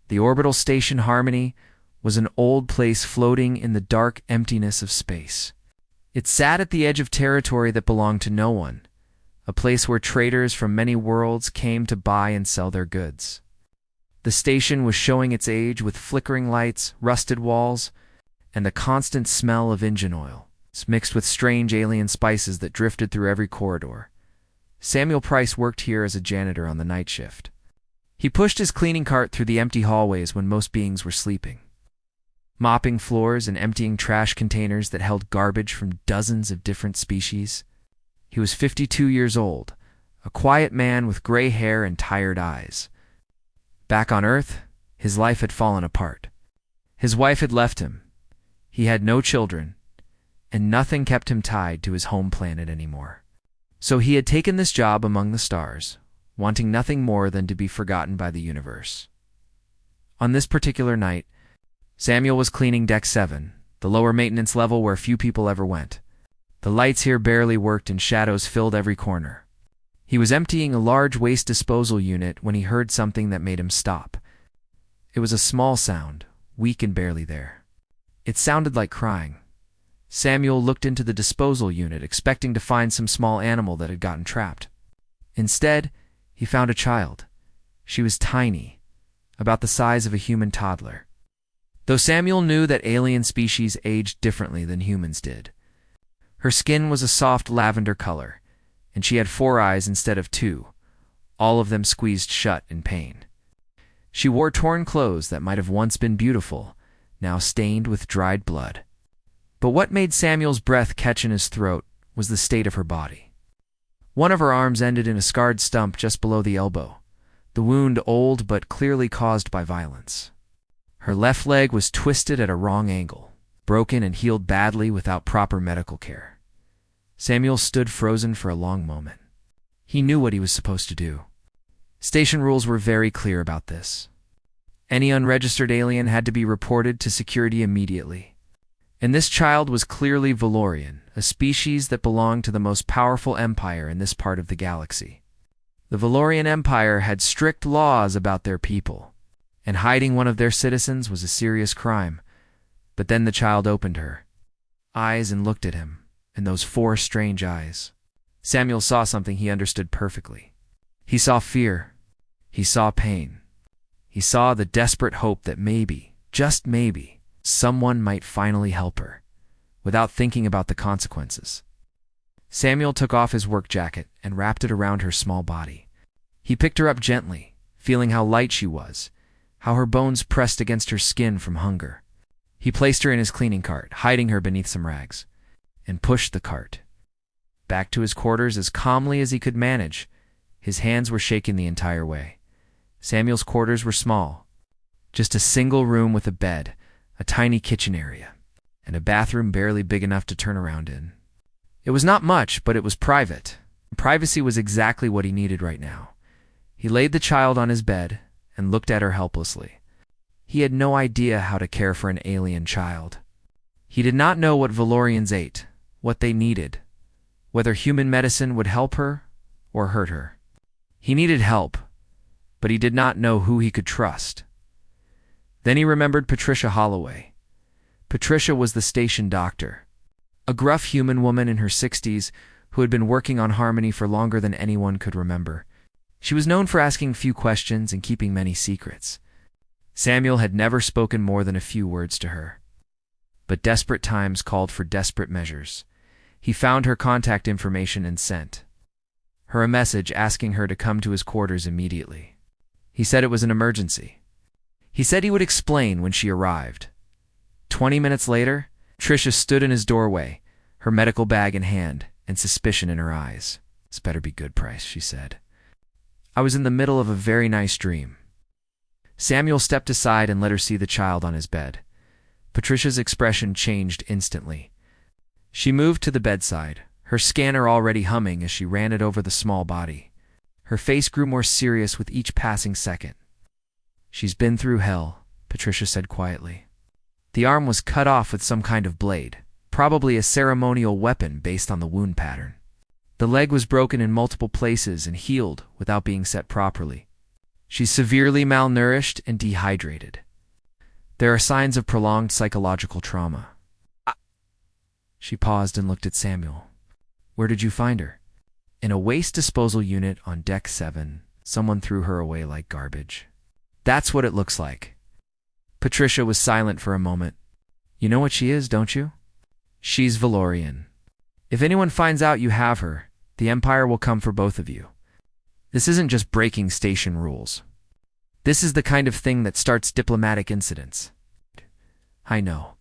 The orbital station Harmony was an old place floating in the dark emptiness of space. It sat at the edge of territory that belonged to no one, a place where traders from many worlds came to buy and sell their goods. The station was showing its age with flickering lights, rusted walls, and a constant smell of engine oil, mixed with strange alien spices that drifted through every corridor. Samuel Price worked here as a janitor on the night shift. He pushed his cleaning cart through the empty hallways when most beings were sleeping, mopping floors and emptying trash containers that held garbage from dozens of different species. He was 52 years old, a quiet man with gray hair and tired eyes. Back on Earth, his life had fallen apart. His wife had left him. He had no children, and nothing kept him tied to his home planet anymore. So he had taken this job among the stars, wanting nothing more than to be forgotten by the universe. On this particular night, Samuel was cleaning Deck 7, the lower maintenance level where few people ever went. The lights here barely worked and shadows filled every corner. He was emptying a large waste disposal unit when he heard something that made him stop. It was a small sound, weak and barely there. It sounded like crying. Samuel looked into the disposal unit, expecting to find some small animal that had gotten trapped. Instead, he found a child. She was tiny, about the size of a human toddler. Though Samuel knew that alien species aged differently than humans did. Her skin was a soft lavender color, and she had 4 eyes instead of 2, all of them squeezed shut in pain. She wore torn clothes that might have once been beautiful, now stained with dried blood. But what made Samuel's breath catch in his throat was the state of her body. One of her arms ended in a scarred stump just below the elbow, the wound old but clearly caused by violence. Her left leg was twisted at a wrong angle, broken and healed badly without proper medical care. Samuel stood frozen for a long moment. He knew what he was supposed to do. Station rules were very clear about this. Any unregistered alien had to be reported to security immediately. And this child was clearly Valorian, a species that belonged to the most powerful empire in this part of the galaxy. The Valorian Empire had strict laws about their people, and hiding one of their citizens was a serious crime. But then the child opened her eyes and looked at him, in those 4 strange eyes. Samuel saw something he understood perfectly. He saw fear. He saw pain. He saw the desperate hope that maybe, just maybe, someone might finally help her, without thinking about the consequences. Samuel took off his work jacket and wrapped it around her small body. He picked her up gently, feeling how light she was, how her bones pressed against her skin from hunger. He placed her in his cleaning cart, hiding her beneath some rags, and pushed the cart back to his quarters as calmly as he could manage. His hands were shaking the entire way. Samuel's quarters were small, just a single room with a bed, a tiny kitchen area, and a bathroom barely big enough to turn around in. It was not much, but it was private. Privacy was exactly what he needed right now. He laid the child on his bed and looked at her helplessly. He had no idea how to care for an alien child. He did not know what Valorians ate, what they needed, whether human medicine would help her or hurt her. He needed help, but he did not know who he could trust. Then he remembered Patricia Holloway. Patricia was the station doctor, a gruff human woman in her 60s who had been working on Harmony for longer than anyone could remember. She was known for asking few questions and keeping many secrets. Samuel had never spoken more than a few words to her. But desperate times called for desperate measures. He found her contact information and sent her a message asking her to come to his quarters immediately. He said it was an emergency. He said he would explain when she arrived. 20 minutes later, Tricia stood in his doorway, her medical bag in hand, and suspicion in her eyes. "This better be good, Price," she said. "I was in the middle of a very nice dream." Samuel stepped aside and let her see the child on his bed. Patricia's expression changed instantly. She moved to the bedside, her scanner already humming as she ran it over the small body. Her face grew more serious with each passing second. "She's been through hell," Patricia said quietly. The arm was cut off with some kind of blade, probably a ceremonial weapon based on the wound pattern. The leg was broken in multiple places and healed without being set properly. She's severely malnourished and dehydrated. There are signs of prolonged psychological trauma. She paused and looked at Samuel. Where did you find her? In a waste disposal unit on Deck 7. Someone threw her away like garbage. That's what it looks like. Patricia was silent for a moment. You know what she is, don't you? She's Valorian. If anyone finds out you have her, the Empire will come for both of you. This isn't just breaking station rules. This is the kind of thing that starts diplomatic incidents. I know.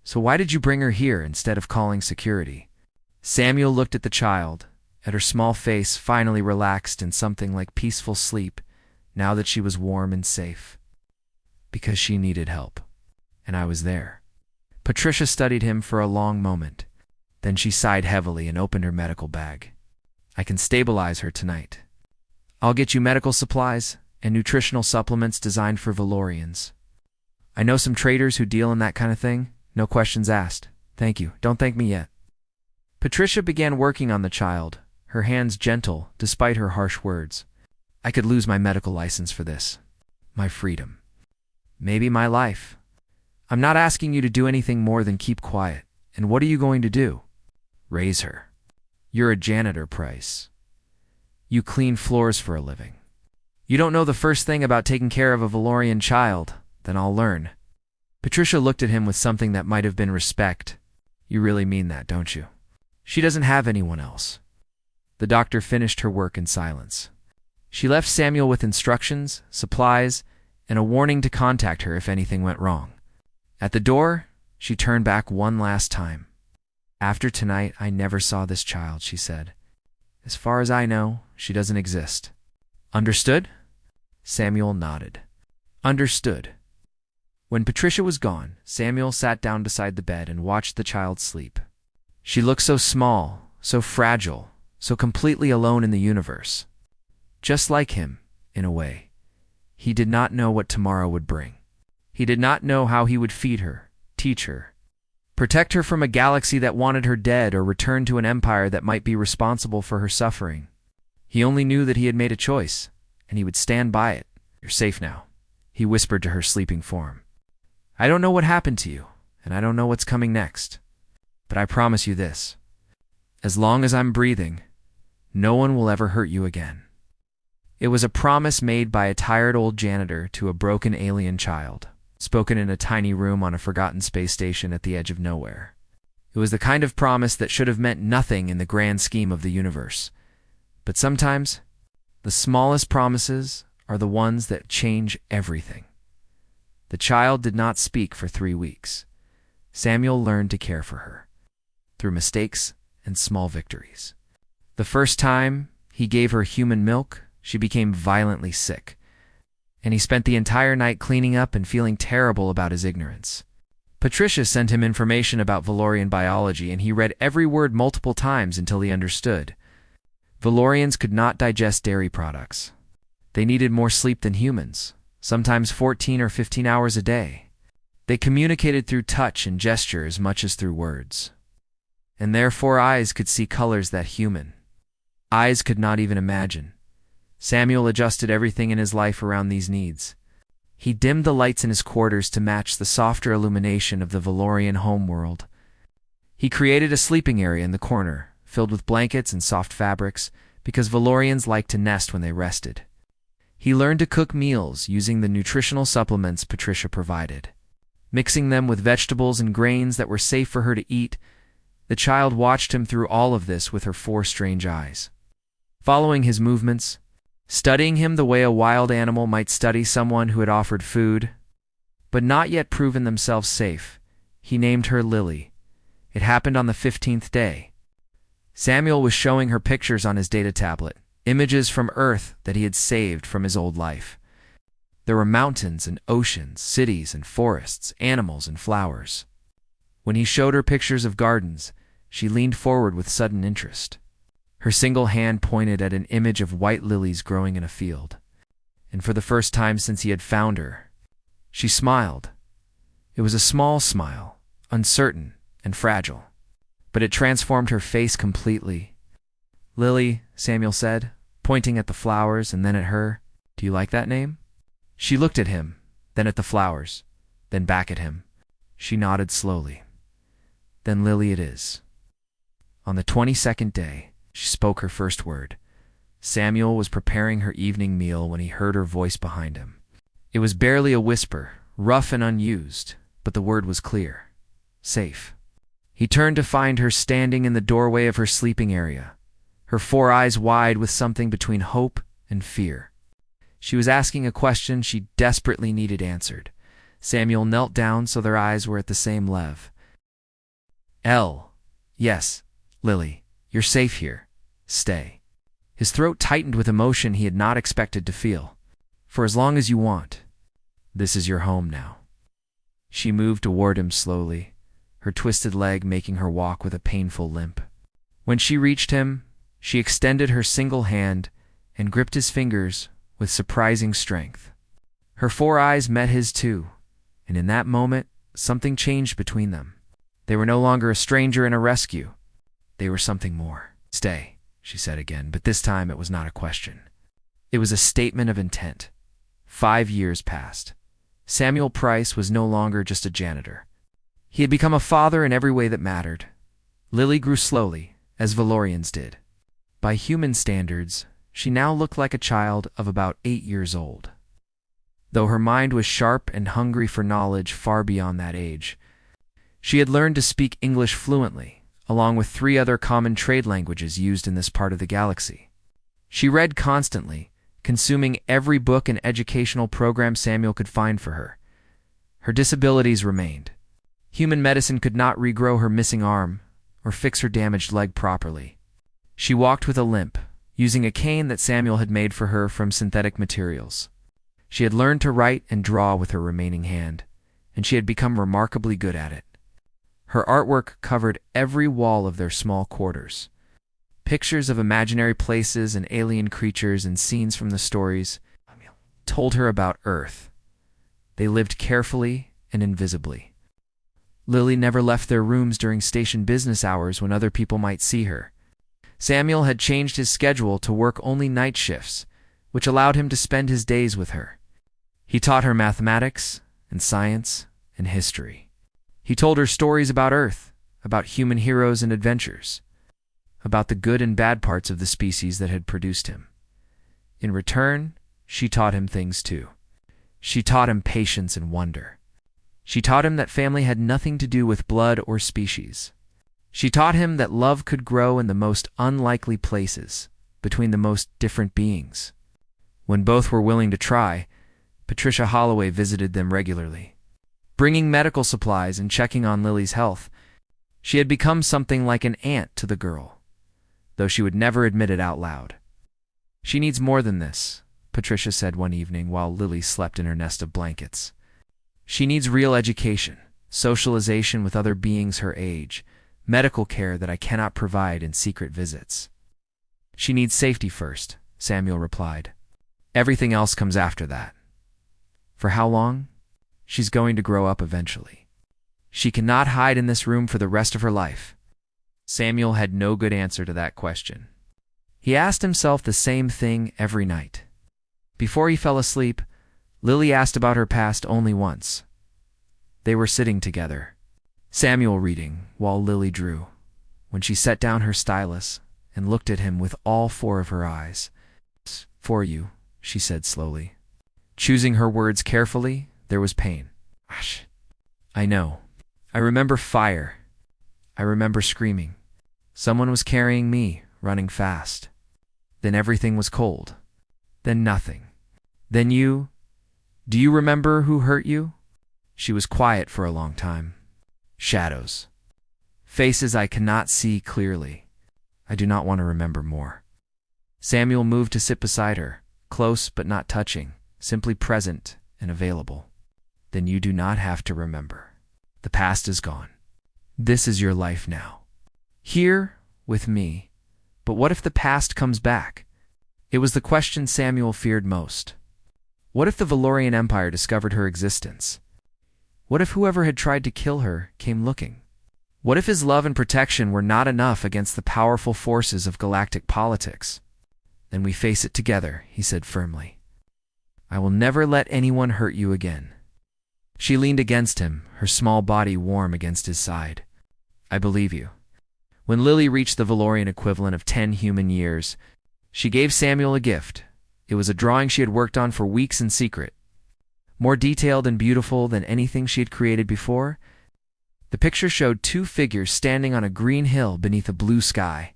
So why did you bring her here instead of calling security? Samuel looked at the child, at her small face finally relaxed in something like peaceful sleep, now that she was warm and safe. Because she needed help. And I was there. Patricia studied him for a long moment. Then she sighed heavily and opened her medical bag. I can stabilize her tonight. I'll get you medical supplies and nutritional supplements designed for Valorians. I know some traders who deal in that kind of thing. No questions asked. Thank you. Don't thank me yet. Patricia began working on the child, her hands gentle despite her harsh words. I could lose my medical license for this. My freedom. Maybe my life. I'm not asking you to do anything more than keep quiet. And what are you going to do? Raise her. You're a janitor, Price. You clean floors for a living. You don't know the first thing about taking care of a Valorian child, then I'll learn. Patricia looked at him with something that might have been respect. You really mean that, don't you? She doesn't have anyone else. The doctor finished her work in silence. She left Samuel with instructions, supplies, and a warning to contact her if anything went wrong. At the door, she turned back one last time. After tonight, I never saw this child, she said. As far as I know, she doesn't exist. Understood? Samuel nodded. Understood. When Patricia was gone, Samuel sat down beside the bed and watched the child sleep. She looked so small, so fragile, so completely alone in the universe. Just like him, in a way. He did not know what tomorrow would bring. He did not know how he would feed her, teach her, protect her from a galaxy that wanted her dead or return to an empire that might be responsible for her suffering. He only knew that he had made a choice, and he would stand by it. You're safe now, he whispered to her sleeping form. I don't know what happened to you, and I don't know what's coming next. But I promise you this. As long as I'm breathing, no one will ever hurt you again. It was a promise made by a tired old janitor to a broken alien child, spoken in a tiny room on a forgotten space station at the edge of nowhere. It was the kind of promise that should have meant nothing in the grand scheme of the universe. But sometimes, the smallest promises are the ones that change everything. The child did not speak for 3 weeks. Samuel learned to care for her, through mistakes and small victories. The first time he gave her human milk, she became violently sick, and he spent the entire night cleaning up and feeling terrible about his ignorance. Patricia sent him information about Valorian biology, and he read every word multiple times until he understood. Valorians could not digest dairy products. They needed more sleep than humans, sometimes 14 or 15 hours a day. They communicated through touch and gesture as much as through words. And therefore eyes could see colors that human eyes could not even imagine. Samuel adjusted everything in his life around these needs. He dimmed the lights in his quarters to match the softer illumination of the Valorian homeworld. He created a sleeping area in the corner, filled with blankets and soft fabrics, because Valorians liked to nest when they rested. He learned to cook meals using the nutritional supplements Patricia provided. Mixing them with vegetables and grains that were safe for her to eat, the child watched him through all of this with her 4 strange eyes. Following his movements, studying him the way a wild animal might study someone who had offered food, but not yet proven themselves safe, he named her Lily. It happened on the 15th day. Samuel was showing her pictures on his data tablet, images from Earth that he had saved from his old life. There were mountains and oceans, cities and forests, animals and flowers. When he showed her pictures of gardens, she leaned forward with sudden interest. Her single hand pointed at an image of white lilies growing in a field. And for the first time since he had found her, she smiled. It was a small smile, uncertain and fragile, but it transformed her face completely. Lily, Samuel said, pointing at the flowers and then at her, Do you like that name? She looked at him, then at the flowers, then back at him. She nodded slowly. Then Lily it is. On the 22nd day, she spoke her first word. Samuel was preparing her evening meal when he heard her voice behind him. It was barely a whisper, rough and unused, but the word was clear. Safe. He turned to find her standing in the doorway of her sleeping area, her 4 eyes wide with something between hope and fear. She was asking a question she desperately needed answered. Samuel knelt down so their eyes were at the same level. Yes, Lily, you're safe here. Stay. His throat tightened with emotion he had not expected to feel. For as long as you want. This is your home now. She moved toward him slowly, her twisted leg making her walk with a painful limp. When she reached him, she extended her single hand and gripped his fingers with surprising strength. Her 4 eyes met his too, and in that moment, something changed between them. They were no longer a stranger and a rescue. They were something more. Stay, she said again, but this time it was not a question. It was a statement of intent. 5 years passed. Samuel Price was no longer just a janitor. He had become a father in every way that mattered. Lily grew slowly, as Valorians did. By human standards, she now looked like a child of about 8 years old. Though her mind was sharp and hungry for knowledge far beyond that age, she had learned to speak English fluently, along with 3 other common trade languages used in this part of the galaxy. She read constantly, consuming every book and educational program Samuel could find for her. Her disabilities remained. Human medicine could not regrow her missing arm or fix her damaged leg properly. She walked with a limp, using a cane that Samuel had made for her from synthetic materials. She had learned to write and draw with her remaining hand, and she had become remarkably good at it. Her artwork covered every wall of their small quarters. Pictures of imaginary places and alien creatures and scenes from the stories told her about Earth. They lived carefully and invisibly. Lily never left their rooms during station business hours when other people might see her. Samuel had changed his schedule to work only night shifts, which allowed him to spend his days with her. He taught her mathematics and science and history. He told her stories about Earth, about human heroes and adventures, about the good and bad parts of the species that had produced him. In return, she taught him things too. She taught him patience and wonder. She taught him that family had nothing to do with blood or species. She taught him that love could grow in the most unlikely places, between the most different beings. When both were willing to try, Patricia Holloway visited them regularly, bringing medical supplies and checking on Lily's health. She had become something like an aunt to the girl, though she would never admit it out loud. She needs more than this, Patricia said one evening while Lily slept in her nest of blankets. She needs real education, socialization with other beings her age, medical care that I cannot provide in secret visits. She needs safety first, Samuel replied. Everything else comes after that. For how long? She's going to grow up eventually. She cannot hide in this room for the rest of her life. Samuel had no good answer to that question. He asked himself the same thing every night. Before he fell asleep, Lily asked about her past only once. They were sitting together, Samuel reading while Lily drew, when she set down her stylus and looked at him with all 4 of her eyes. For you, she said slowly. Choosing her words carefully, there was pain. Gosh, I know. I remember fire. I remember screaming. Someone was carrying me, running fast. Then everything was cold. Then nothing. Then you. Do you remember who hurt you? She was quiet for a long time. Shadows. Faces I cannot see clearly. I do not want to remember more. Samuel moved to sit beside her, close but not touching, simply present and available. Then you do not have to remember. The past is gone. This is your life now. Here, with me. But what if the past comes back? It was the question Samuel feared most. What if the Valorian Empire discovered her existence? What if whoever had tried to kill her came looking? What if his love and protection were not enough against the powerful forces of galactic politics? Then we face it together, he said firmly. I will never let anyone hurt you again." She leaned against him, her small body warm against his side. "I believe you." When Lily reached the Valorian equivalent of 10 human years, she gave Samuel a gift. It was a drawing she had worked on for weeks in secret. More detailed and beautiful than anything she had created before, the picture showed 2 figures standing on a green hill beneath a blue sky.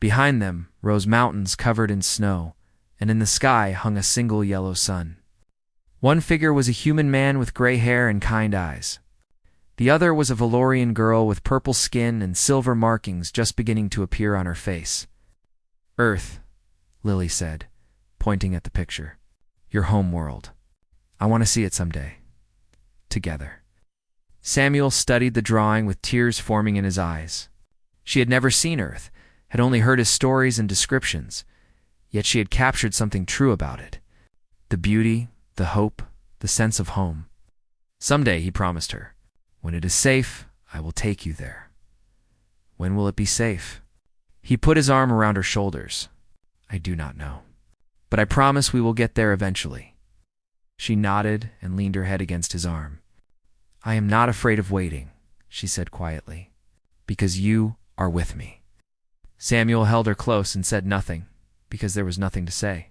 Behind them rose mountains covered in snow, and in the sky hung a single yellow sun. One figure was a human man with gray hair and kind eyes. The other was a Valorian girl with purple skin and silver markings just beginning to appear on her face. "Earth," Lily said, pointing at the picture. "Your home world. I want to see it someday. Together." Samuel studied the drawing with tears forming in his eyes. She had never seen Earth, had only heard his stories and descriptions, yet she had captured something true about it. The beauty, the hope, the sense of home. "Someday," he promised her. "When it is safe, I will take you there." "When will it be safe?" He put his arm around her shoulders. "I do not know. But I promise we will get there eventually." She nodded and leaned her head against his arm. "I am not afraid of waiting," she said quietly, "because you are with me." Samuel held her close and said nothing, because there was nothing to say.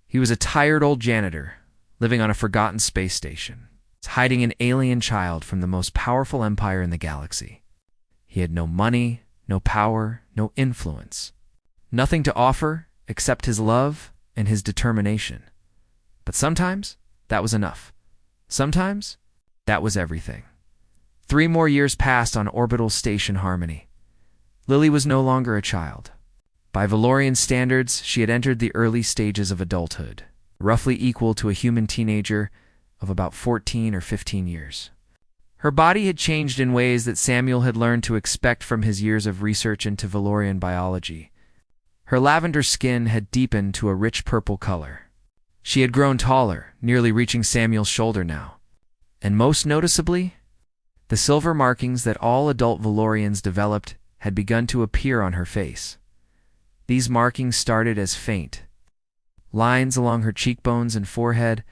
He was a tired old janitor, living on a forgotten space station, hiding an alien child from the most powerful empire in the galaxy. He had no money, no power, no influence. Nothing to offer except his love and his determination. But sometimes that was enough. Sometimes that was everything. 3 more years passed on orbital station Harmony. Lily was no longer a child. By Valorian standards, she had entered the early stages of adulthood, roughly equal to a human teenager of about 14 or 15 years. Her body had changed in ways that Samuel had learned to expect from his years of research into Valorian biology. Her lavender skin had deepened to a rich purple color. She had grown taller, nearly reaching Samuel's shoulder now. And most noticeably, the silver markings that all adult Valorians developed had begun to appear on her face. These markings started as faint lines along her cheekbones and forehead.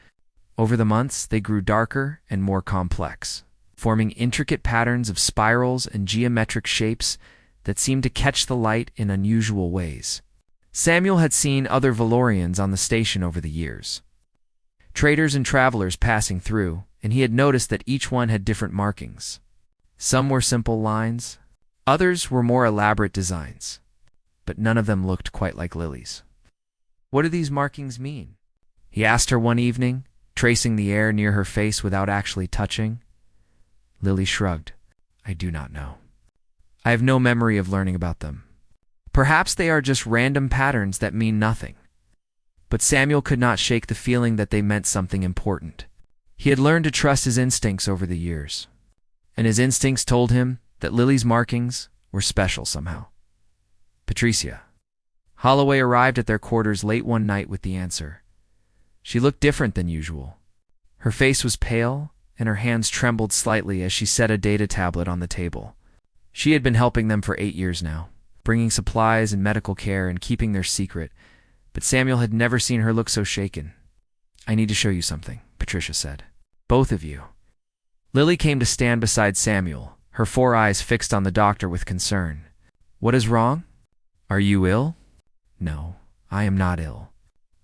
Over the months, they grew darker and more complex, forming intricate patterns of spirals and geometric shapes that seemed to catch the light in unusual ways. Samuel had seen other Valorians on the station over the years, traders and travelers passing through, and he had noticed that each one had different markings. Some were simple lines, others were more elaborate designs, but none of them looked quite like Lily's. "What do these markings mean?" he asked her one evening, tracing the air near her face without actually touching. Lily shrugged. "I do not know. I have no memory of learning about them. Perhaps they are just random patterns that mean nothing." But Samuel could not shake the feeling that they meant something important. He had learned to trust his instincts over the years, and his instincts told him that Lily's markings were special somehow. "Patricia." Holloway arrived at their quarters late one night with the answer. She looked different than usual. Her face was pale, and her hands trembled slightly as she set a data tablet on the table. She had been helping them for 8 years now, bringing supplies and medical care and keeping their secret, but Samuel had never seen her look so shaken. "I need to show you something," Patricia said. "Both of you." Lily came to stand beside Samuel, her 4 eyes fixed on the doctor with concern. "What is wrong? Are you ill?" "No, I am not ill.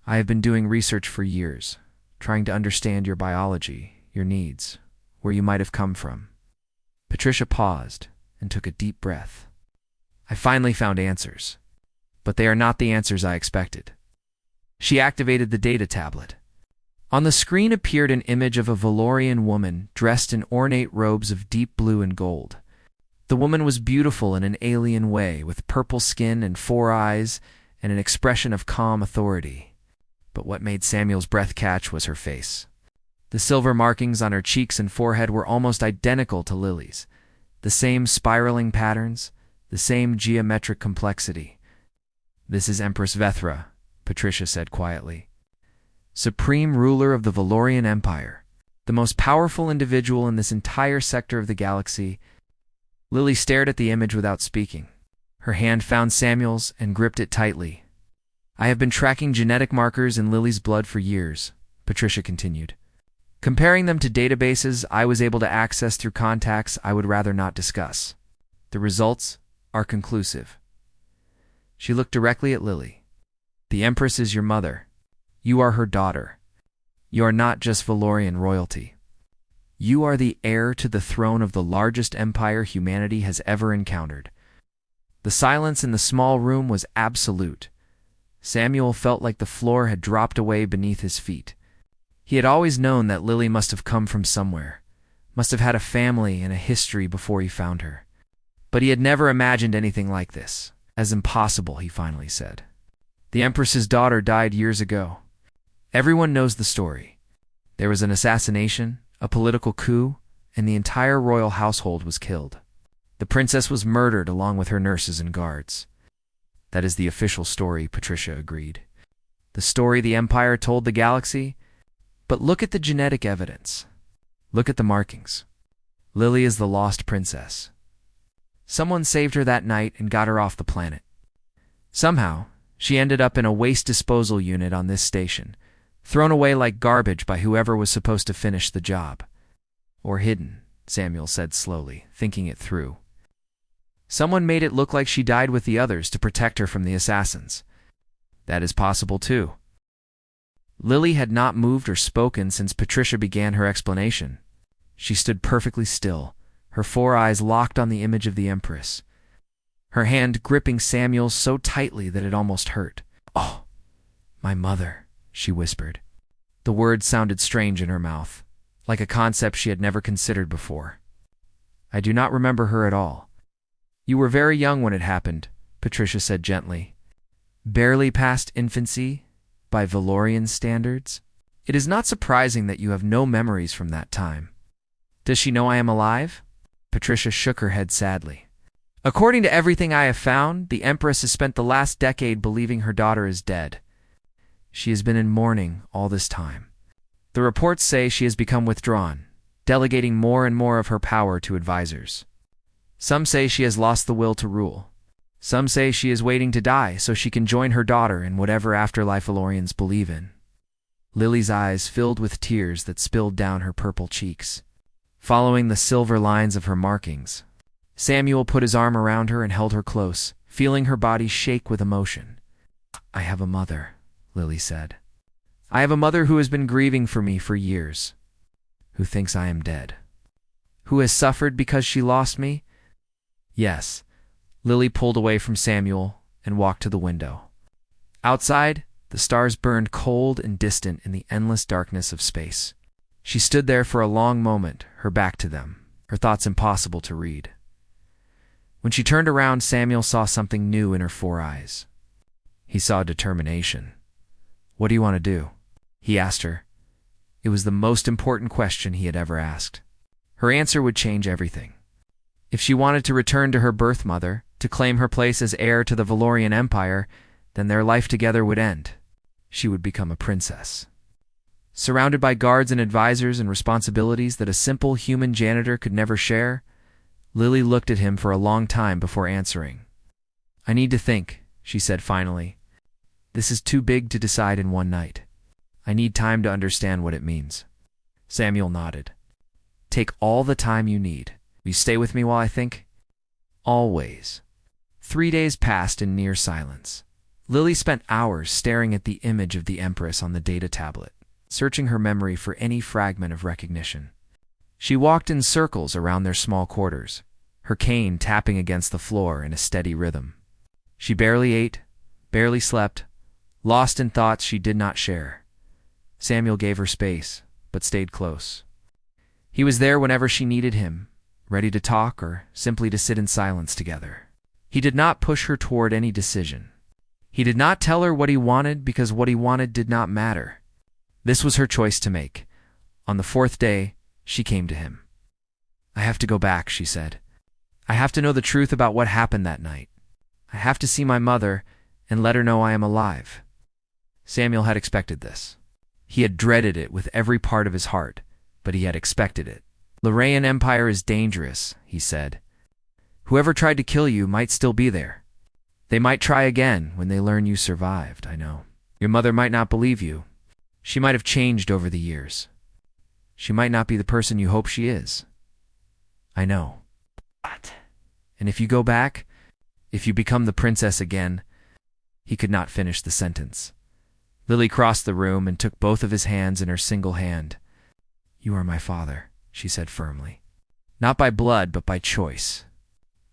I have been doing research for years, trying to understand your biology, your needs, where you might have come from." Patricia paused and took a deep breath. "I finally found answers, but they are not the answers I expected." She activated the data tablet. On the screen appeared an image of a Valorian woman dressed in ornate robes of deep blue and gold. The woman was beautiful in an alien way, with purple skin and 4 eyes and an expression of calm authority. But what made Samuel's breath catch was her face. The silver markings on her cheeks and forehead were almost identical to Lily's. The same spiraling patterns, the same geometric complexity. "This is Empress Vethra," Patricia said quietly. "Supreme ruler of the Valorian Empire, the most powerful individual in this entire sector of the galaxy." Lily stared at the image without speaking. Her hand found Samuel's and gripped it tightly. "I have been tracking genetic markers in Lily's blood for years," Patricia continued. Comparing them to databases I was able to access through contacts I would rather not discuss. The results are conclusive. She looked directly at Lily. The Empress is your mother. You are her daughter. You are not just Valorian royalty. You are the heir to the throne of the largest empire humanity has ever encountered. The silence in the small room was absolute. Samuel felt like the floor had dropped away beneath his feet. He had always known that Lily must have come from somewhere, must have had a family and a history before he found her. But he had never imagined anything like this. As impossible, he finally said. The Empress's daughter died years ago. Everyone knows the story. There was an assassination, a political coup, and the entire royal household was killed. The princess was murdered along with her nurses and guards. That is the official story, Patricia agreed. The story the Empire told the galaxy. But look at the genetic evidence. Look at the markings. Lily is the lost princess. Someone saved her that night and got her off the planet. Somehow, she ended up in a waste disposal unit on this station, thrown away like garbage by whoever was supposed to finish the job. Or hidden, Samuel said slowly, thinking it through. Someone made it look like she died with the others to protect her from the assassins. That is possible too. Lily had not moved or spoken since Patricia began her explanation. She stood perfectly still, her four eyes locked on the image of the Empress, her hand gripping Samuel's so tightly that it almost hurt. "Oh, my mother," she whispered. The words sounded strange in her mouth, like a concept she had never considered before. "I do not remember her at all." "You were very young when it happened," Patricia said gently. "Barely past infancy, by Valorian standards. It is not surprising that you have no memories from that time." "Does she know I am alive?" Patricia shook her head sadly. "According to everything I have found, the Empress has spent the last decade believing her daughter is dead. She has been in mourning all this time. The reports say she has become withdrawn, delegating more and more of her power to advisors. Some say she has lost the will to rule. Some say she is waiting to die so she can join her daughter in whatever afterlife Valorians believe in." Lily's eyes filled with tears that spilled down her purple cheeks, following the silver lines of her markings. Samuel put his arm around her and held her close, feeling her body shake with emotion. "I have a mother," Lily said. "I have a mother who has been grieving for me for years, who thinks I am dead, who has suffered because she lost me." "Yes." Lily pulled away from Samuel and walked to the window. Outside, the stars burned cold and distant in the endless darkness of space. She stood there for a long moment, her back to them, her thoughts impossible to read. When she turned around, Samuel saw something new in her four eyes. He saw determination. "What do you want to do?" he asked her. It was the most important question he had ever asked. Her answer would change everything. If she wanted to return to her birth mother, to claim her place as heir to the Valorian Empire, then their life together would end. She would become a princess. Surrounded by guards and advisors and responsibilities that a simple human janitor could never share, Lily looked at him for a long time before answering. "I need to think," she said finally. "This is too big to decide in one night. I need time to understand what it means." Samuel nodded. "Take all the time you need. Will you stay with me while I think?" "Always." 3 days passed in near silence. Lily spent hours staring at the image of the Empress on the data tablet, searching her memory for any fragment of recognition. She walked in circles around their small quarters, her cane tapping against the floor in a steady rhythm. She barely ate, barely slept, lost in thoughts she did not share. Samuel gave her space, but stayed close. He was there whenever she needed him, ready to talk or simply to sit in silence together. He did not push her toward any decision. He did not tell her what he wanted because what he wanted did not matter. This was her choice to make. On the 4th day, she came to him. "I have to go back," she said. "I have to know the truth about what happened that night. I have to see my mother and let her know I am alive." Samuel had expected this. He had dreaded it with every part of his heart, but he had expected it. "Lorraine Empire is dangerous," he said. "Whoever tried to kill you might still be there. They might try again when they learn you survived, I know. Your mother might not believe you. She might have changed over the years. She might not be the person you hope she is. I know. But, and if you go back, if you become the princess again, he could not finish the sentence. Lily crossed the room and took both of his hands in her single hand. You are my father, she said firmly. Not by blood, but by choice.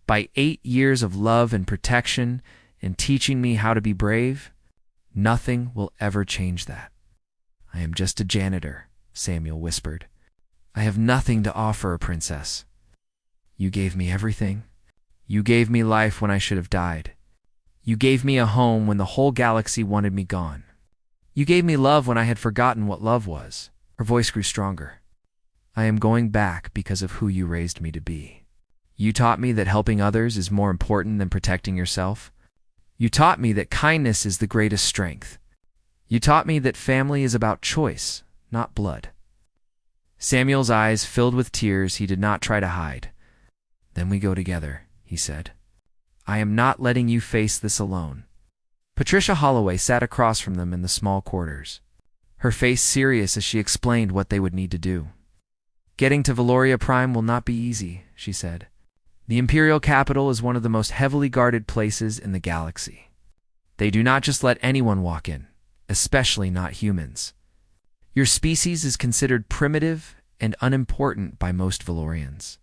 By 8 years of love and protection and teaching me how to be brave, nothing will ever change that. I am just a janitor, Samuel whispered. I have nothing to offer a princess. You gave me everything. You gave me life when I should have died. You gave me a home when the whole galaxy wanted me gone. You gave me love when I had forgotten what love was. Her voice grew stronger. I am going back because of who you raised me to be. You taught me that helping others is more important than protecting yourself. You taught me that kindness is the greatest strength. You taught me that family is about choice, not blood. Samuel's eyes filled with tears he did not try to hide. Then we go together, he said. I am not letting you face this alone. Patricia Holloway sat across from them in the small quarters, her face serious as she explained what they would need to do. Getting to Valoria Prime will not be easy, she said. The Imperial capital is one of the most heavily guarded places in the galaxy. They do not just let anyone walk in, especially not humans. Your species is considered primitive and unimportant by most Valorians.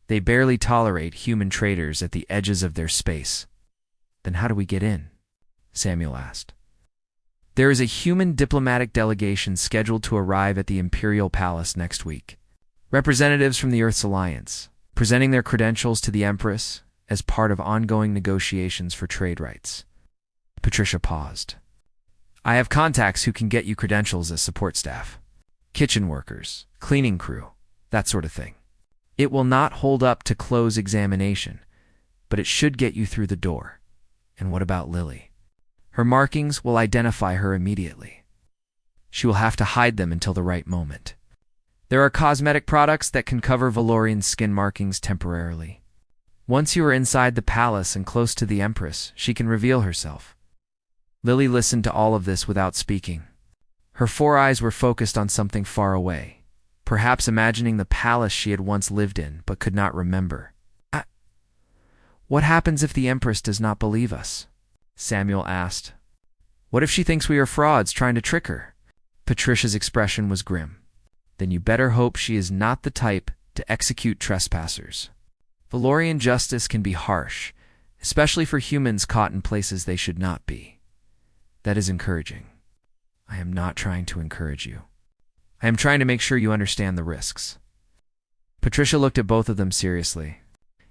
They barely tolerate human traders at the edges of their space. Then how do we get in? Samuel asked. There is a human diplomatic delegation scheduled to arrive at the Imperial Palace next week. Representatives from the Earth's Alliance, presenting their credentials to the Empress as part of ongoing negotiations for trade rights. Patricia paused. I have contacts who can get you credentials as support staff. Kitchen workers, cleaning crew, that sort of thing. It will not hold up to close examination, but it should get you through the door. And what about Lily? Her markings will identify her immediately. She will have to hide them until the right moment. There are cosmetic products that can cover Valorian skin markings temporarily. Once you are inside the palace and close to the Empress, she can reveal herself. Lily listened to all of this without speaking. Her 4 eyes were focused on something far away, perhaps imagining the palace she had once lived in but could not remember. What happens if the Empress does not believe us? Samuel asked. What if she thinks we are frauds trying to trick her? Patricia's expression was grim. Then you better hope she is not the type to execute trespassers. Valorian justice can be harsh, especially for humans caught in places they should not be. That is encouraging. I am not trying to encourage you. I am trying to make sure you understand the risks. Patricia looked at both of them seriously.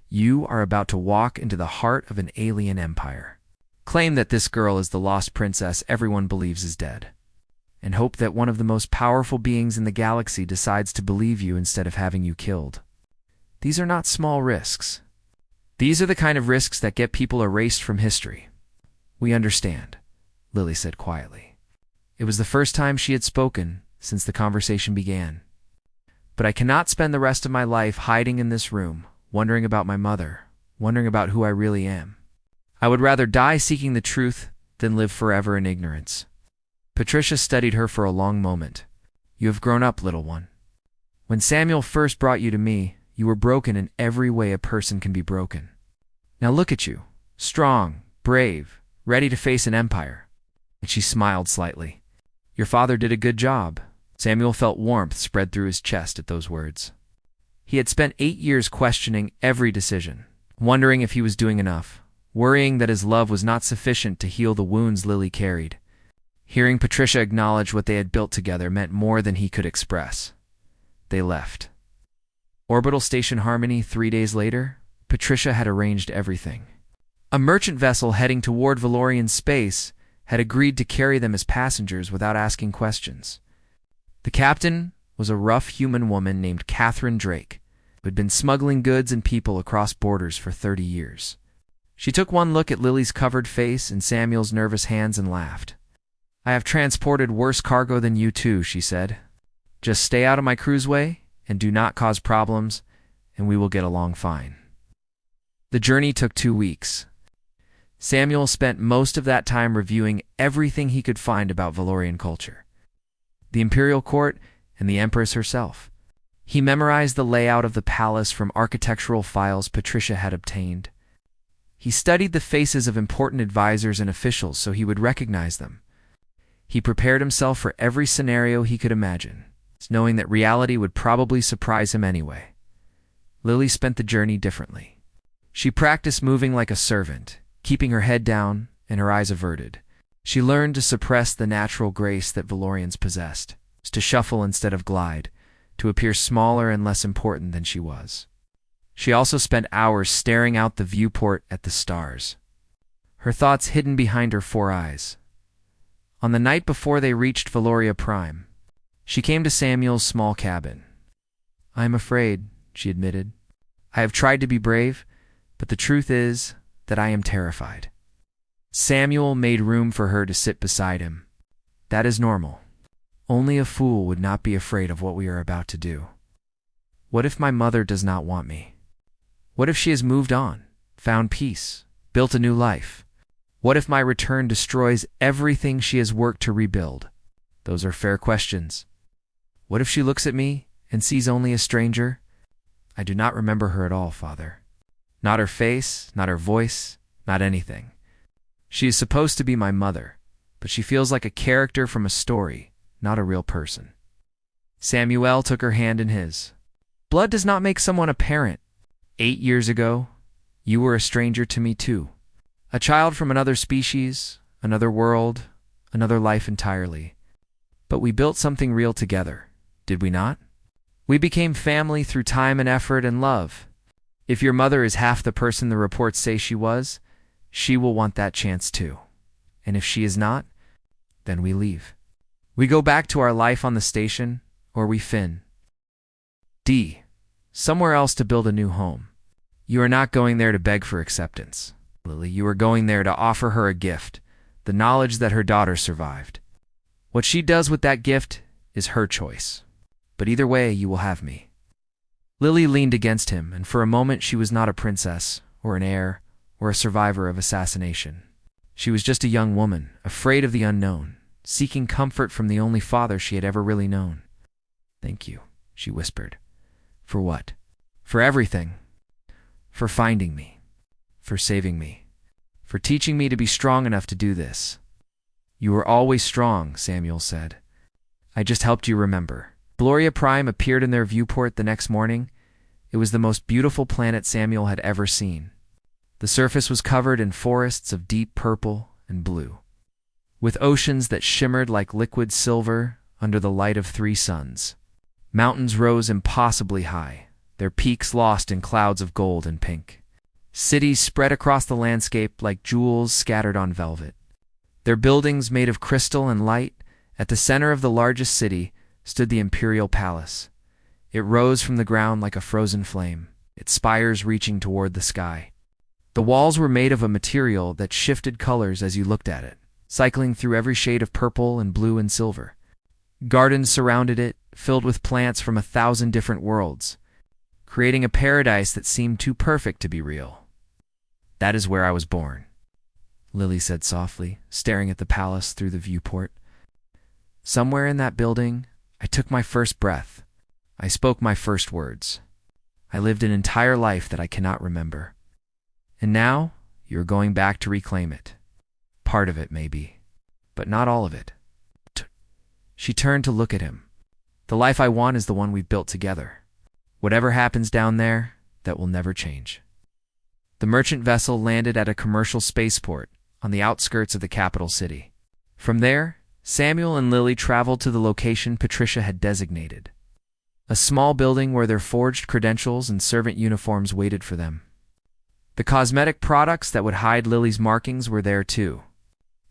You are about to walk into the heart of an alien empire. Claim that this girl is the lost princess everyone believes is dead, and hope that one of the most powerful beings in the galaxy decides to believe you instead of having you killed. These are not small risks. These are the kind of risks that get people erased from history. We understand, Lily said quietly. It was the first time she had spoken since the conversation began. But I cannot spend the rest of my life hiding in this room, wondering about my mother, wondering about who I really am. I would rather die seeking the truth than live forever in ignorance. Patricia studied her for a long moment. You have grown up, little one. When Samuel first brought you to me, you were broken in every way a person can be broken. Now look at you, strong, brave, ready to face an empire. And she smiled slightly. Your father did a good job. Samuel felt warmth spread through his chest at those words. He had spent 8 years questioning every decision, wondering if he was doing enough, worrying that his love was not sufficient to heal the wounds Lily carried. Hearing Patricia acknowledge what they had built together meant more than he could express. They left. Orbital Station Harmony 3 days later, Patricia had arranged everything. A merchant vessel heading toward Valorian space had agreed to carry them as passengers without asking questions. The captain was a rough human woman named Catherine Drake, who had been smuggling goods and people across borders for 30 years. She took one look at Lily's covered face and Samuel's nervous hands and laughed. I have transported worse cargo than you two, she said. Just stay out of my cruiseway and do not cause problems, and we will get along fine. The journey took 2 weeks. Samuel spent most of that time reviewing everything he could find about Valorian culture. the imperial court, and the empress herself. He memorized the layout of the palace from architectural files Patricia had obtained. He studied the faces of important advisors and officials so he would recognize them. He prepared himself for every scenario he could imagine, knowing that reality would probably surprise him anyway. Lily spent the journey differently. She practiced moving like a servant, keeping her head down and her eyes averted. She learned to suppress the natural grace that Valorians possessed, to shuffle instead of glide, to appear smaller and less important than she was. She also spent hours staring out the viewport at the stars, her thoughts hidden behind her 4 eyes. On the night before they reached Valoria Prime, she came to Samuel's small cabin. "I am afraid," she admitted. "I have tried to be brave, but the truth is that I am terrified." Samuel made room for her to sit beside him. "That is normal. Only a fool would not be afraid of what we are about to do. What if my mother does not want me? What if she has moved on, found peace, built a new life? What if my return destroys everything she has worked to rebuild? Those are fair questions. What if she looks at me and sees only a stranger? I do not remember her at all, Father. Not her face, not her voice, not anything. She is supposed to be my mother, but she feels like a character from a story, not a real person." Samuel took her hand in his. "Blood does not make someone a parent. 8 years ago, you were a stranger to me too. A child from another species, another world, another life entirely. But we built something real together, did we not? We became family through time and effort and love. If your mother is half the person the reports say she was, she will want that chance too. And if she is not, then we leave. We go back to our life on the station, or we fin. Somewhere else to build a new home. You are not going there to beg for acceptance, Lily. You are going there to offer her a gift, the knowledge that her daughter survived. What she does with that gift is her choice. But either way, you will have me." Lily leaned against him, and for a moment she was not a princess, or an heir, or a survivor of assassination. She was just a young woman, afraid of the unknown, seeking comfort from the only father she had ever really known. "Thank you," she whispered. "For what?" "For everything. For finding me. For saving me. For teaching me to be strong enough to do this." "You were always strong," Samuel said. "I just helped you remember." Gloria Prime appeared in their viewport the next morning. It was the most beautiful planet Samuel had ever seen. The surface was covered in forests of deep purple and blue, with oceans that shimmered like liquid silver under the light of 3 suns. Mountains rose impossibly high, their peaks lost in clouds of gold and pink. Cities spread across the landscape like jewels scattered on velvet. Their buildings made of crystal and light. At the center of the largest city stood the imperial palace. It rose from the ground like a frozen flame, its spires reaching toward the sky. The walls were made of a material that shifted colors as you looked at it, cycling through every shade of purple and blue and silver. Gardens surrounded it, filled with plants from 1,000 different worlds, creating a paradise that seemed too perfect to be real. "That is where I was born," Lily said softly, staring at the palace through the viewport. "Somewhere in that building, I took my first breath. I spoke my first words. I lived an entire life that I cannot remember. And now, you're going back to reclaim it. Part of it, maybe, but not all of it." She turned to look at him. "The life I want is the one we've built together. Whatever happens down there, that will never change." The merchant vessel landed at a commercial spaceport on the outskirts of the capital city. From there, Samuel and Lily traveled to the location Patricia had designated, a small building where their forged credentials and servant uniforms waited for them. The cosmetic products that would hide Lily's markings were there too,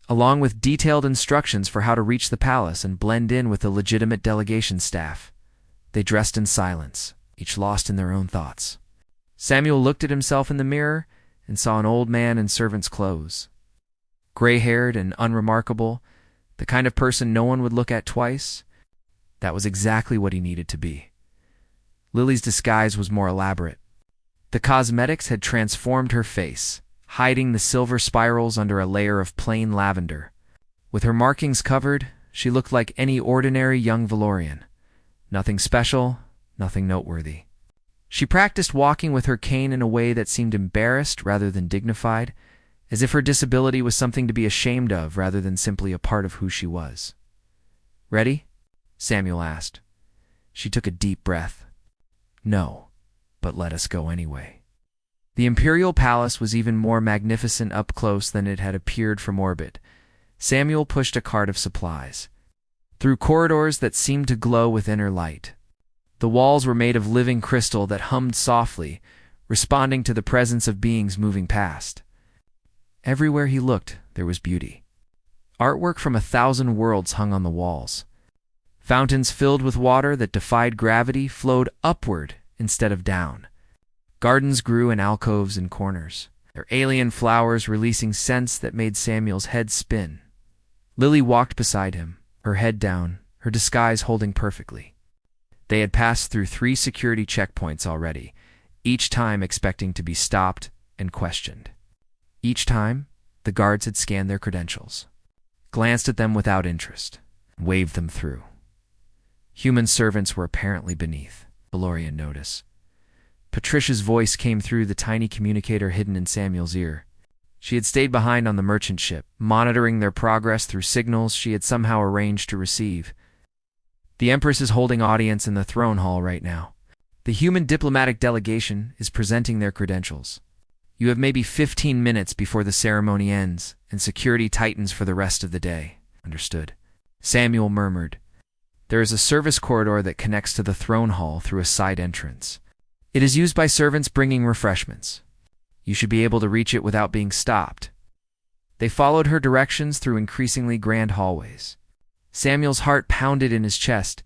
along with detailed instructions for how to reach the palace and blend in with the legitimate delegation staff. They dressed in silence, each lost in their own thoughts. Samuel looked at himself in the mirror and saw an old man in servant's clothes. Gray-haired and unremarkable, the kind of person no one would look at twice. That was exactly what he needed to be. Lily's disguise was more elaborate. The cosmetics had transformed her face, hiding the silver spirals under a layer of plain lavender. With her markings covered, she looked like any ordinary young Valorian. Nothing special, nothing noteworthy. She practiced walking with her cane in a way that seemed embarrassed rather than dignified, as if her disability was something to be ashamed of rather than simply a part of who she was. "Ready?" Samuel asked. She took a deep breath. "No, but let us go anyway." The Imperial Palace was even more magnificent up close than it had appeared from orbit. Samuel pushed a cart of supplies through corridors that seemed to glow with inner light. The walls were made of living crystal that hummed softly, responding to the presence of beings moving past. Everywhere he looked, there was beauty. Artwork from 1,000 worlds hung on the walls. Fountains filled with water that defied gravity flowed upward instead of down. Gardens grew in alcoves and corners, their alien flowers releasing scents that made Samuel's head spin. Lily walked beside him, her head down, her disguise holding perfectly. They had passed through 3 security checkpoints already, each time expecting to be stopped and questioned. Each time, the guards had scanned their credentials, glanced at them without interest, and waved them through. Human servants were apparently beneath, Valorian noticed. Patricia's voice came through the tiny communicator hidden in Samuel's ear. She had stayed behind on the merchant ship, monitoring their progress through signals she had somehow arranged to receive. "The Empress is holding audience in the throne hall right now. The human diplomatic delegation is presenting their credentials. You have maybe 15 minutes before the ceremony ends, and security tightens for the rest of the day." "Understood," Samuel murmured. "There is a service corridor that connects to the throne hall through a side entrance. It is used by servants bringing refreshments. You should be able to reach it without being stopped." They followed her directions through increasingly grand hallways. Samuel's heart pounded in his chest,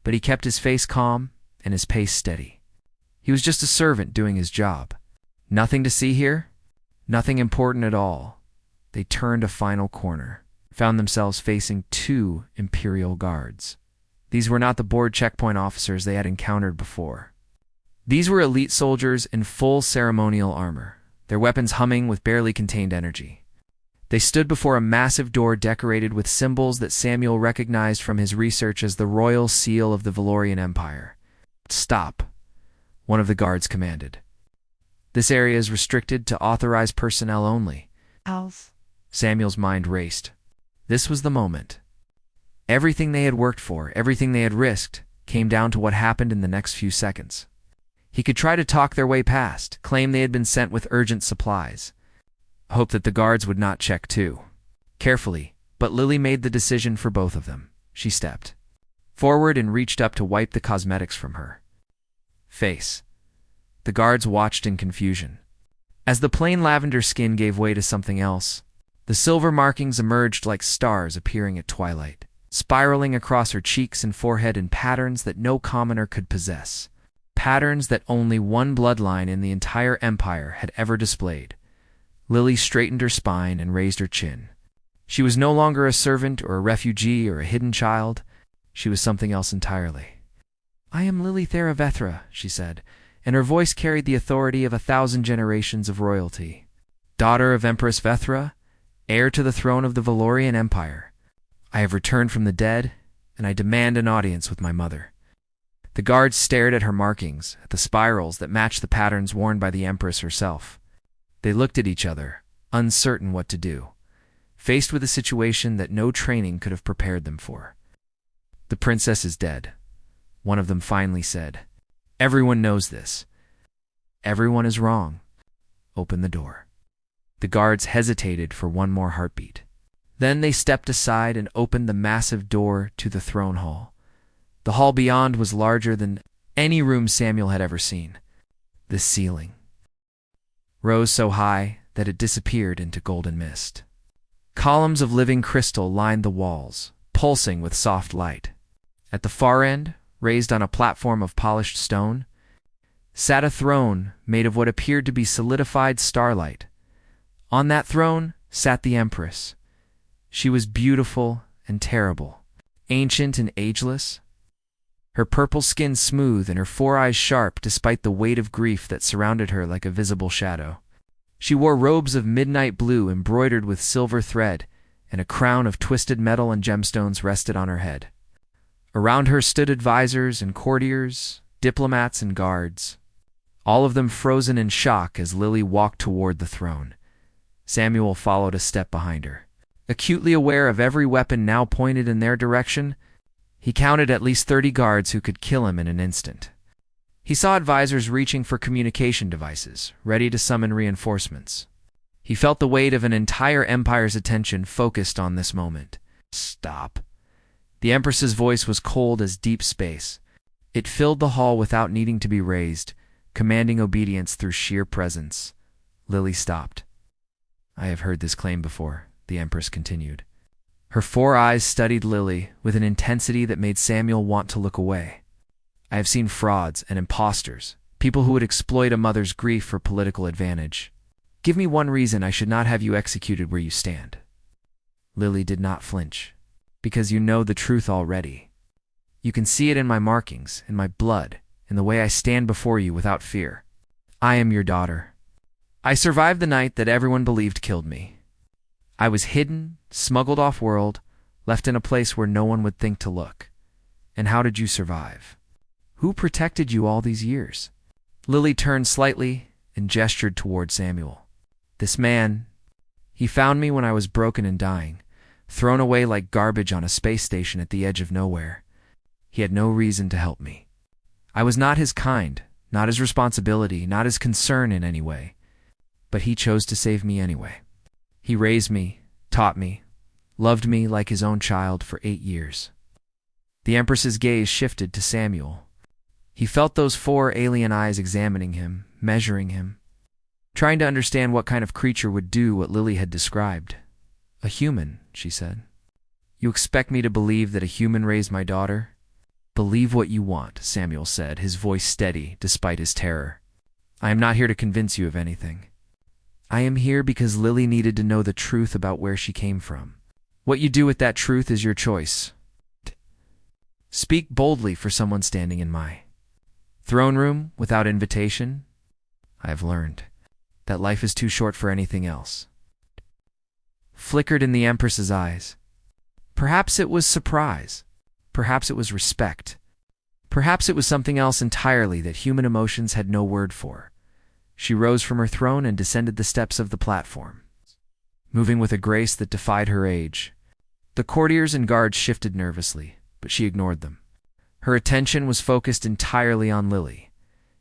but he kept his face calm and his pace steady. He was just a servant doing his job. Nothing to see here? Nothing important at all. They turned a final corner, found themselves facing 2 Imperial guards. These were not the board checkpoint officers they had encountered before. These were elite soldiers in full ceremonial armor, their weapons humming with barely contained energy. They stood before a massive door decorated with symbols that Samuel recognized from his research as the royal seal of the Valorian Empire. "Stop," one of the guards commanded. "This area is restricted to authorized personnel only." Samuel's mind raced. This was the moment. Everything they had worked for, everything they had risked, came down to what happened in the next few seconds. He could try to talk their way past, claim they had been sent with urgent supplies, hope that the guards would not check too. Carefully, but Lily made the decision for both of them. She stepped forward and reached up to wipe the cosmetics from her face. The guards watched in confusion. As the plain lavender skin gave way to something else, the silver markings emerged like stars appearing at twilight, spiraling across her cheeks and forehead in patterns that no commoner could possess. Patterns that only one bloodline in the entire empire had ever displayed. Lily straightened her spine and raised her chin. She was no longer a servant or a refugee or a hidden child. She was something else entirely. "I am Lily Theravethra," she said, and her voice carried the authority of 1,000 generations of royalty. "Daughter of Empress Vethra, heir to the throne of the Valorian Empire. I have returned from the dead, and I demand an audience with my mother." The guards stared at her markings, at the spirals that matched the patterns worn by the Empress herself. They looked at each other, uncertain what to do, faced with a situation that no training could have prepared them for. "The princess is dead," one of them finally said. "Everyone knows this. Everyone is wrong. Open the door." The guards hesitated for one more heartbeat. Then they stepped aside and opened the massive door to the throne hall. The hall beyond was larger than any room Samuel had ever seen. The ceiling rose so high that it disappeared into golden mist. Columns of living crystal lined the walls, pulsing with soft light. At the far end, raised on a platform of polished stone, sat a throne made of what appeared to be solidified starlight. On that throne sat the Empress. She was beautiful and terrible, ancient and ageless, her purple skin smooth and her 4 eyes sharp despite the weight of grief that surrounded her like a visible shadow. She wore robes of midnight blue embroidered with silver thread, and a crown of twisted metal and gemstones rested on her head. Around her stood advisors and courtiers, diplomats and guards, all of them frozen in shock as Lily walked toward the throne. Samuel followed a step behind her. Acutely aware of every weapon now pointed in their direction, he counted at least 30 guards who could kill him in an instant. He saw advisors reaching for communication devices, ready to summon reinforcements. He felt the weight of an entire empire's attention focused on this moment. Stop. The Empress's voice was cold as deep space. It filled the hall without needing to be raised, commanding obedience through sheer presence. Lily stopped. I have heard this claim before, the Empress continued. Her 4 eyes studied Lily with an intensity that made Samuel want to look away. I have seen frauds and imposters, people who would exploit a mother's grief for political advantage. Give me one reason I should not have you executed where you stand. Lily did not flinch. Because you know the truth already. You can see it in my markings, in my blood, in the way I stand before you without fear. I am your daughter. I survived the night that everyone believed killed me. I was hidden, smuggled off-world, left in a place where no one would think to look. And how did you survive? Who protected you all these years? Lily turned slightly and gestured toward Samuel. This man, he found me when I was broken and dying, thrown away like garbage on a space station at the edge of nowhere. He had no reason to help me. I was not his kind, not his responsibility, not his concern in any way. But he chose to save me anyway. He raised me, taught me, loved me like his own child for 8 years. The Empress's gaze shifted to Samuel. He felt those 4 alien eyes examining him, measuring him, trying to understand what kind of creature would do what Lily had described. A human, she said. You expect me to believe that a human raised my daughter? Believe what you want, Samuel said, his voice steady despite his terror. I am not here to convince you of anything. I am here because Lily needed to know the truth about where she came from. What you do with that truth is your choice. Speak boldly for someone standing in my throne room without invitation. I have learned that life is too short for anything else. Flickered in the Empress's eyes. Perhaps it was surprise. Perhaps it was respect. Perhaps it was something else entirely that human emotions had no word for. She rose from her throne and descended the steps of the platform, moving with a grace that defied her age. The courtiers and guards shifted nervously, but she ignored them. Her attention was focused entirely on Lily.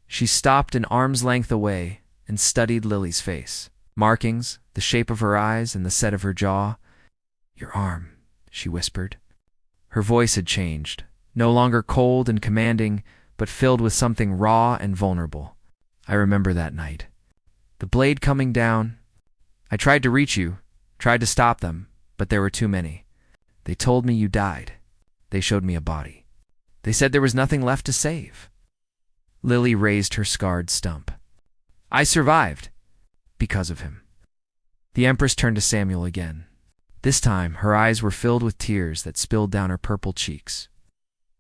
She stopped an arm's length away and studied Lily's face. Markings, the shape of her eyes, and the set of her jaw. Your arm, she whispered. Her voice had changed, no longer cold and commanding, but filled with something raw and vulnerable. I remember that night. The blade coming down. I tried to reach you, tried to stop them, but there were too many. They told me you died. They showed me a body. They said there was nothing left to save. Lily raised her scarred stump. I survived. Because of him. The Empress turned to Samuel again. This time, her eyes were filled with tears that spilled down her purple cheeks.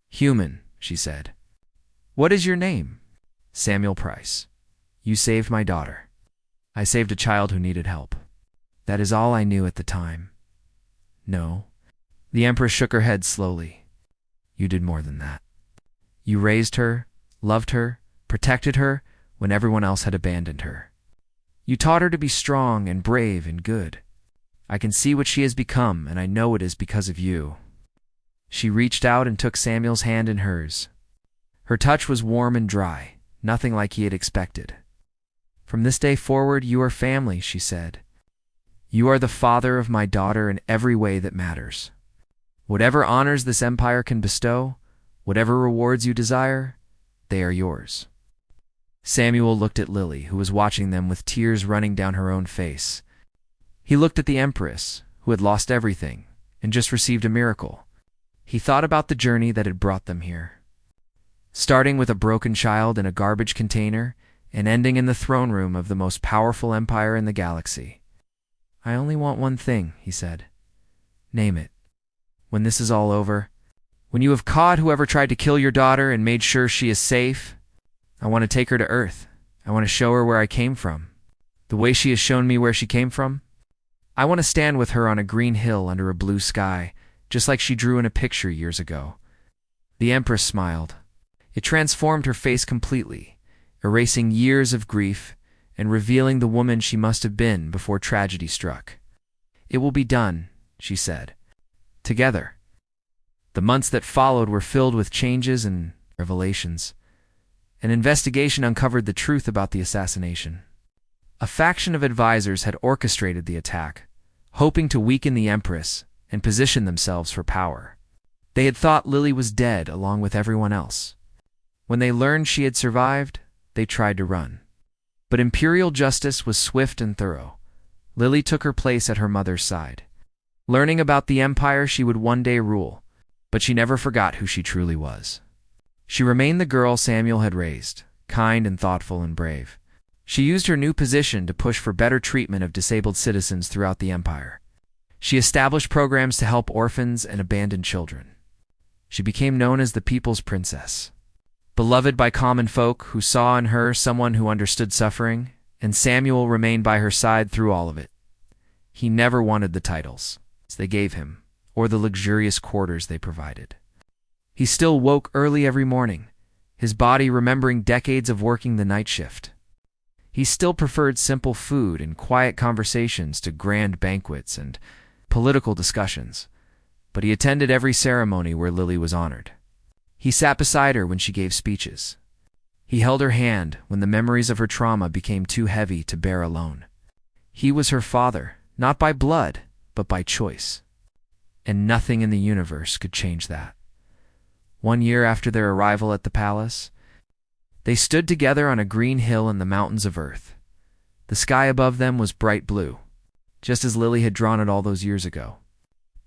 Human, she said. What is your name? Samuel Price. You saved my daughter. I saved a child who needed help. That is all I knew at the time. No. The Empress shook her head slowly. You did more than that. You raised her, loved her, protected her when everyone else had abandoned her. You taught her to be strong and brave and good. I can see what she has become, and I know it is because of you. She reached out and took Samuel's hand in hers. Her touch was warm and dry, nothing like he had expected. From this day forward, you are family, she said. You are the father of my daughter in every way that matters. Whatever honors this empire can bestow, whatever rewards you desire, they are yours. Samuel looked at Lily, who was watching them with tears running down her own face. He looked at the Empress, who had lost everything and just received a miracle. He thought about the journey that had brought them here. Starting with a broken child in a garbage container and ending in the throne room of the most powerful empire in the galaxy. I only want one thing, he said. Name it. When this is all over, when you have caught whoever tried to kill your daughter and made sure she is safe, I want to take her to Earth. I want to show her where I came from. The way she has shown me where she came from. I want to stand with her on a green hill under a blue sky, just like she drew in a picture years ago." The Empress smiled. It transformed her face completely, erasing years of grief and revealing the woman she must have been before tragedy struck. "It will be done," she said. "Together." The months that followed were filled with changes and revelations. An investigation uncovered the truth about the assassination. A faction of advisors had orchestrated the attack, hoping to weaken the Empress and position themselves for power. They had thought Lily was dead along with everyone else. When they learned she had survived, they tried to run. But Imperial justice was swift and thorough. Lily took her place at her mother's side. Learning about the Empire she would one day rule, but she never forgot who she truly was. She remained the girl Samuel had raised, kind and thoughtful and brave. She used her new position to push for better treatment of disabled citizens throughout the Empire. She established programs to help orphans and abandoned children. She became known as the People's Princess. Beloved by common folk who saw in her someone who understood suffering, and Samuel remained by her side through all of it. He never wanted the titles they gave him, or the luxurious quarters they provided. He still woke early every morning, his body remembering decades of working the night shift. He still preferred simple food and quiet conversations to grand banquets and political discussions, but he attended every ceremony where Lily was honored. He sat beside her when she gave speeches. He held her hand when the memories of her trauma became too heavy to bear alone. He was her father, not by blood, but by choice. And nothing in the universe could change that. 1 year after their arrival at the palace, they stood together on a green hill in the mountains of Earth. The sky above them was bright blue, just as Lily had drawn it all those years ago.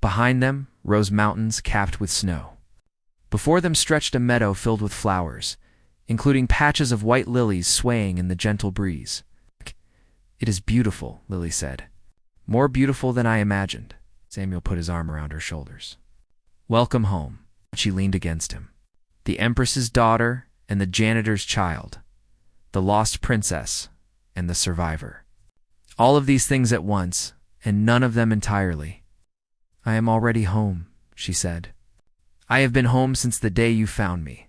Behind them rose mountains capped with snow. Before them stretched a meadow filled with flowers, including patches of white lilies swaying in the gentle breeze. "It is beautiful," Lily said. "More beautiful than I imagined." Samuel put his arm around her shoulders. "Welcome home." She leaned against him. "The Empress's daughter and the janitor's child, the lost princess and the survivor. All of these things at once, and none of them entirely." "I am already home," she said. "I have been home since the day you found me."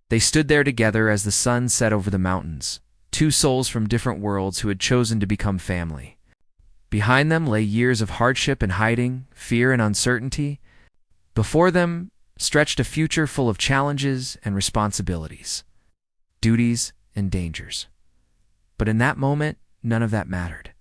They stood there together as the sun set over the mountains, two souls from different worlds who had chosen to become family. Behind them lay years of hardship and hiding, fear and uncertainty. Before them stretched a future full of challenges and responsibilities, duties and dangers. But in that moment, none of that mattered.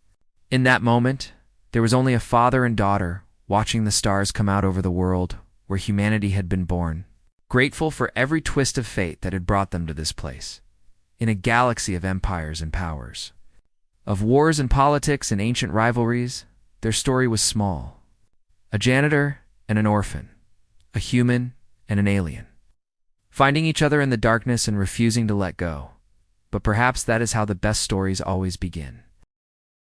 In that moment, there was only a father and daughter watching the stars come out over the world where humanity had been born, grateful for every twist of fate that had brought them to this place, in a galaxy of empires and powers. Of wars and politics and ancient rivalries, their story was small. A janitor and an orphan, a human and an alien, finding each other in the darkness and refusing to let go. But perhaps that is how the best stories always begin.